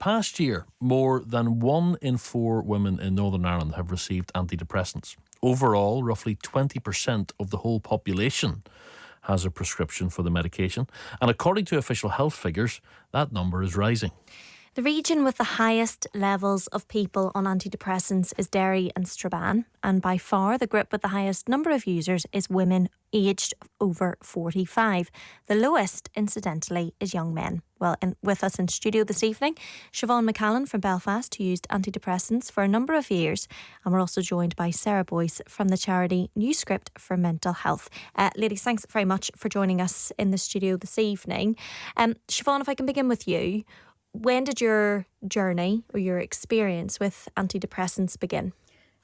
past year, more than 1 in 4 women in Northern Ireland have received antidepressants. Overall, roughly 20% of the whole population has a prescription for the medication. And according to official health figures, that number is rising. The region with the highest levels of people on antidepressants is Derry and Strabane, and by far the group with the highest number of users is women aged over 45. The lowest, incidentally, is young men. Well, with us in studio this evening, Siobhan McCallin from Belfast, who used antidepressants for a number of years, and we're also joined by Sarah Boyce from the charity New Script for Mental Health. Ladies, thanks very much for joining us in the studio this evening. Siobhan, if I can begin with you, when did your journey or your experience with antidepressants begin?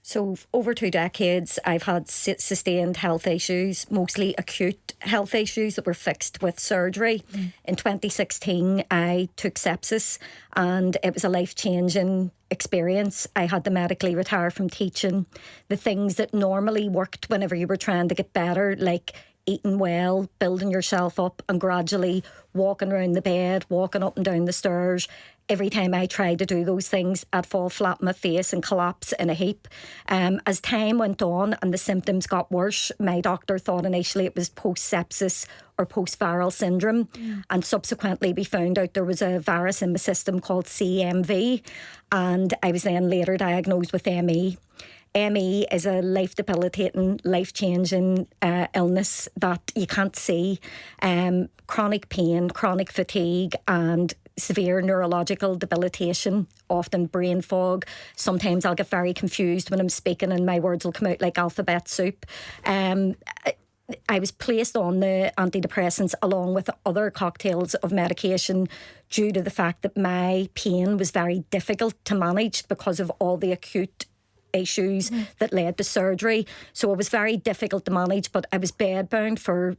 So over 2 decades, I've had sustained health issues, mostly acute health issues that were fixed with surgery. In 2016, I took sepsis and it was a life-changing experience. I had to medically retire from teaching. The things that normally worked whenever you were trying to get better, like eating well, building yourself up and gradually walking around the bed, walking up and down the stairs. Every time I tried to do those things, I'd fall flat on my face and collapse in a heap. As time went on and the symptoms got worse, my doctor thought initially it was post-sepsis or post-viral syndrome. And subsequently we found out there was a virus in my system called CMV. And I was then later diagnosed with ME. ME is a life-debilitating, life-changing illness that you can't see. Chronic pain, chronic fatigue and severe neurological debilitation, often brain fog. Sometimes I'll get very confused when I'm speaking and my words will come out like alphabet soup. I was placed on the antidepressants along with other cocktails of medication due to the fact that my pain was very difficult to manage because of all the acute issues that led to surgery. So it was very difficult to manage, but I was bedbound for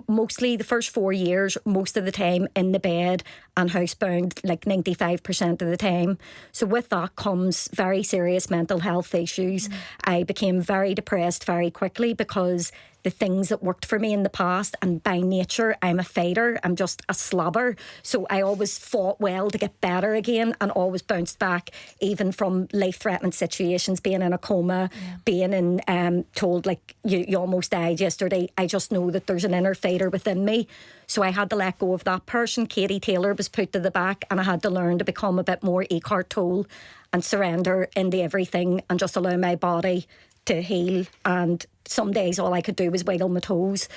mostly the first 4 years, most of the time in the bed and housebound like 95% of the time. So with that comes very serious mental health issues. I became very depressed very quickly because the things that worked for me in the past, and by nature I'm a fighter, I'm just a slobber, so I always fought well to get better again and always bounced back, even from life-threatening situations, being in a coma, being in told like you almost died yesterday. I just know that there's an inner fighter within me, so I had to let go of that person. Katie Taylor was put to the back and I had to learn to become a bit more Eckhart Tolle and surrender into everything and just allow my body to heal. And some days all I could do was wiggle my toes.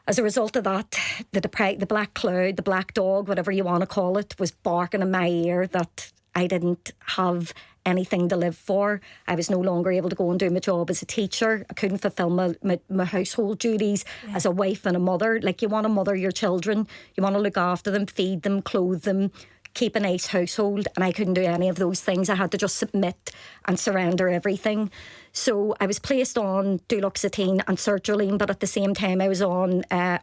As a result of that, the black cloud, the black dog, whatever you want to call it, was barking in my ear that I didn't have anything to live for. I was no longer able to go and do my job as a teacher. I couldn't fulfil my household duties as a wife and a mother. Like, you want to mother your children, you want to look after them, feed them, clothe them, keep a nice household, and I couldn't do any of those things. I had to just submit and surrender everything. So I was placed on duloxetine and sertraline, but at the same time I was on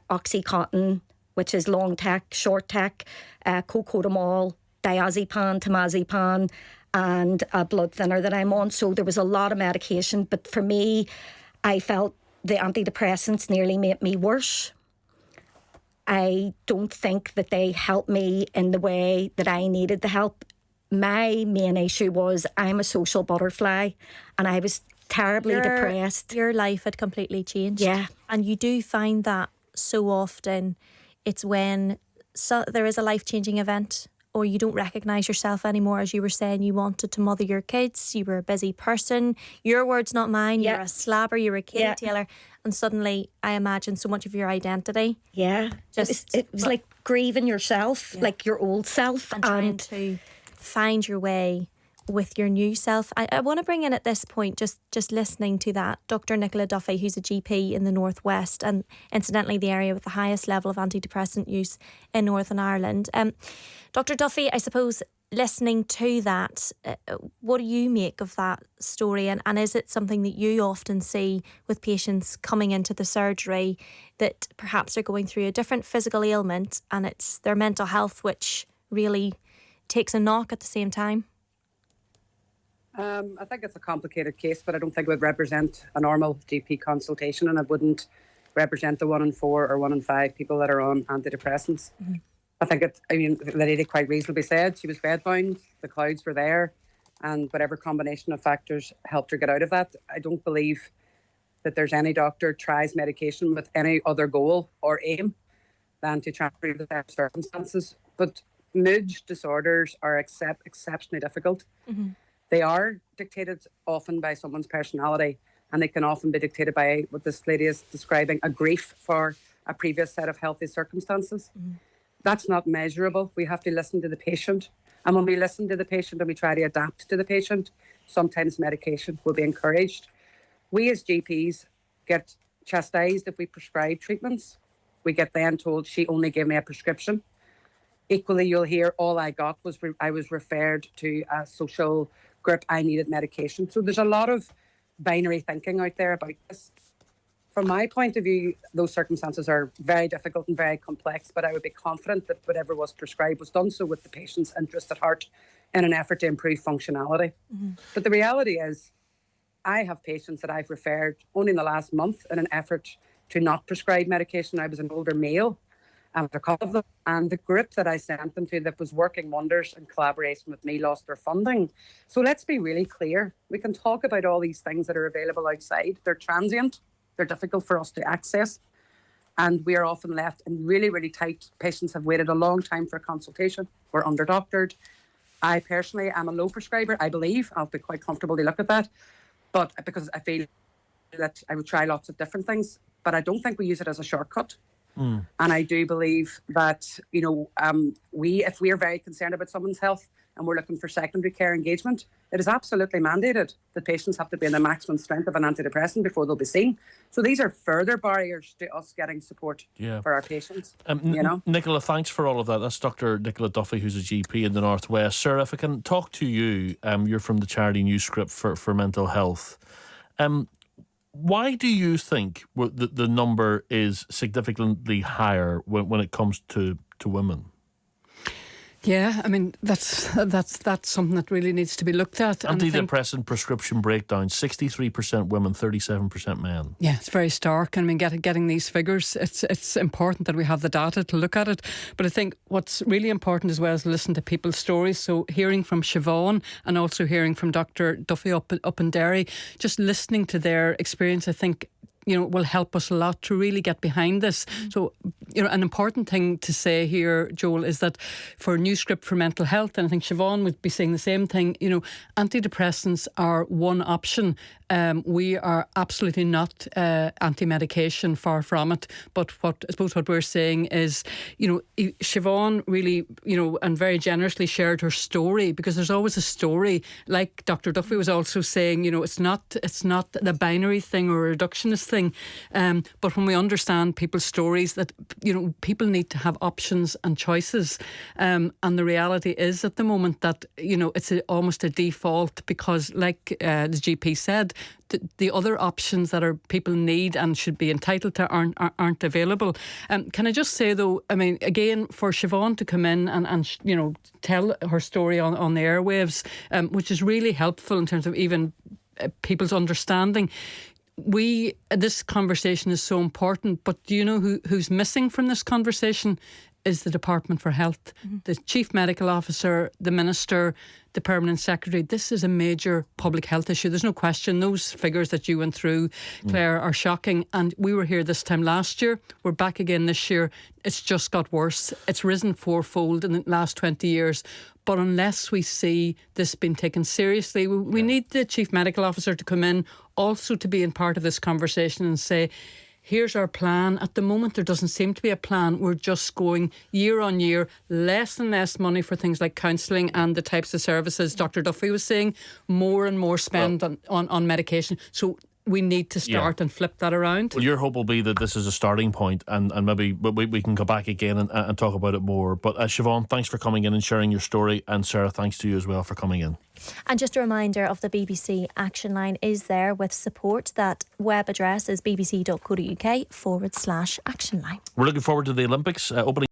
Oxycontin, which is long tech, short tech, cocodamol, diazepam, temazepam, and a blood thinner that I'm on. So there was a lot of medication, but for me, I felt the antidepressants nearly made me worse. I don't think that they helped me in the way that I needed the help. My main issue was I'm a social butterfly and I was terribly depressed. Your life had completely changed. Yeah. And you do find that so often it's when there is a life-changing event or you don't recognise yourself anymore. As you were saying, you wanted to mother your kids, you were a busy person, your words not mine, you're a slabber, you're a Katie Taylor, and suddenly I imagine so much of your identity. It was like grieving yourself, like your old self. And trying to find your way with your new self. I want to bring in at this point, just listening to that, Dr. Nicola Duffy, who's a GP in the Northwest and incidentally the area with the highest level of antidepressant use in Northern Ireland. Dr. Duffy, I suppose, listening to that, what do you make of that story? And is it something that you often see with patients coming into the surgery that perhaps they're going through a different physical ailment and it's their mental health which really takes a knock at the same time? I think it's a complicated case, but I don't think it would represent a normal GP consultation, and it wouldn't represent the 1 in 4 or 1 in 5 people that are on antidepressants. I think the lady quite reasonably said she was bedbound, the clouds were there, and whatever combination of factors helped her get out of that. I don't believe that there's any doctor tries medication with any other goal or aim than to try and improve their circumstances. But mood disorders are exceptionally difficult. Mm-hmm. They are dictated often by someone's personality, and they can often be dictated by what this lady is describing, a grief for a previous set of healthy circumstances. Mm-hmm. That's not measurable. We have to listen to the patient. And when we listen to the patient and we try to adapt to the patient, sometimes medication will be encouraged. We as GPs get chastised if we prescribe treatments. We get then told, she only gave me a prescription. Equally, you'll hear, all I got was I was referred to a social group, I needed medication. So there's a lot of binary thinking out there about this. From my point of view, those circumstances are very difficult and very complex, but I would be confident that whatever was prescribed was done so with the patient's interest at heart in an effort to improve functionality. Mm-hmm. But the reality is, I have patients that I've referred only in the last month in an effort to not prescribe medication. I was an older male, after a couple of them, and the group that I sent them to that was working wonders in collaboration with me lost their funding. So let's be really clear. We can talk about all these things that are available outside. They're transient. They're difficult for us to access. And we are often left in really, really tight. Patients have waited a long time for a consultation. We're under-doctored. I personally am a low prescriber, I believe. I'll be quite comfortable to look at that. But because I feel that I would try lots of different things, but I don't think we use it as a shortcut. Mm. And I do believe that, if we are very concerned about someone's health and we're looking for secondary care engagement, it is absolutely mandated that patients have to be in the maximum strength of an antidepressant before they'll be seen. So these are further barriers to us getting support for our patients. Nicola, thanks for all of that. That's Dr. Nicola Duffy, who's a GP in the Northwest. Sir, if I can talk to you, you're from the charity Newscript for mental health. Why do you think the number is significantly higher when it comes to women? Yeah, I mean, that's something that really needs to be looked at. Antidepressant prescription breakdown, 63% women, 37% men. Yeah, it's very stark. I mean, getting these figures, it's important that we have the data to look at it. But I think what's really important as well is listen to people's stories. So hearing from Siobhan and also hearing from Dr. Duffy up in Derry, just listening to their experience, I think, will help us a lot to really get behind this. So, an important thing to say here, Joel, is that for Newscript for mental health, and I think Siobhan would be saying the same thing, antidepressants are one option. We are absolutely not anti-medication, far from it. But I suppose what we're saying is, Siobhan really, and very generously shared her story, because there's always a story. Like Dr. Duffy was also saying, it's not the binary thing or a reductionist thing. But when we understand people's stories, that people need to have options and choices, and the reality is at the moment that it's almost a default, because like the GP said, the other options that people need and should be entitled to aren't available. Can I just say though, I mean, again, for Siobhan to come in and tell her story on the airwaves, which is really helpful in terms of even people's understanding. This conversation is so important, but do you know who's missing from this conversation? Is the Department for Health, the Chief Medical Officer, the Minister, the Permanent Secretary. This is a major public health issue. There's no question. Those figures that you went through, Claire, are shocking. And we were here this time last year. We're back again this year. It's just got worse. It's risen fourfold in the last 20 years. But unless we see this being taken seriously, we need the Chief Medical Officer to come in, also to be in part of this conversation and say, here's our plan. At the moment, there doesn't seem to be a plan. We're just going year on year, less and less money for things like counselling and the types of services Dr. Duffy was saying, more and more spend on medication. So we need to start and flip that around. Well, your hope will be that this is a starting point, and maybe we can come back again and talk about it more. But Siobhan, thanks for coming in and sharing your story, and Sarah, thanks to you as well for coming in. And just a reminder of the BBC Action Line is there with support. That web address is bbc.co.uk/action line. We're looking forward to the Olympics opening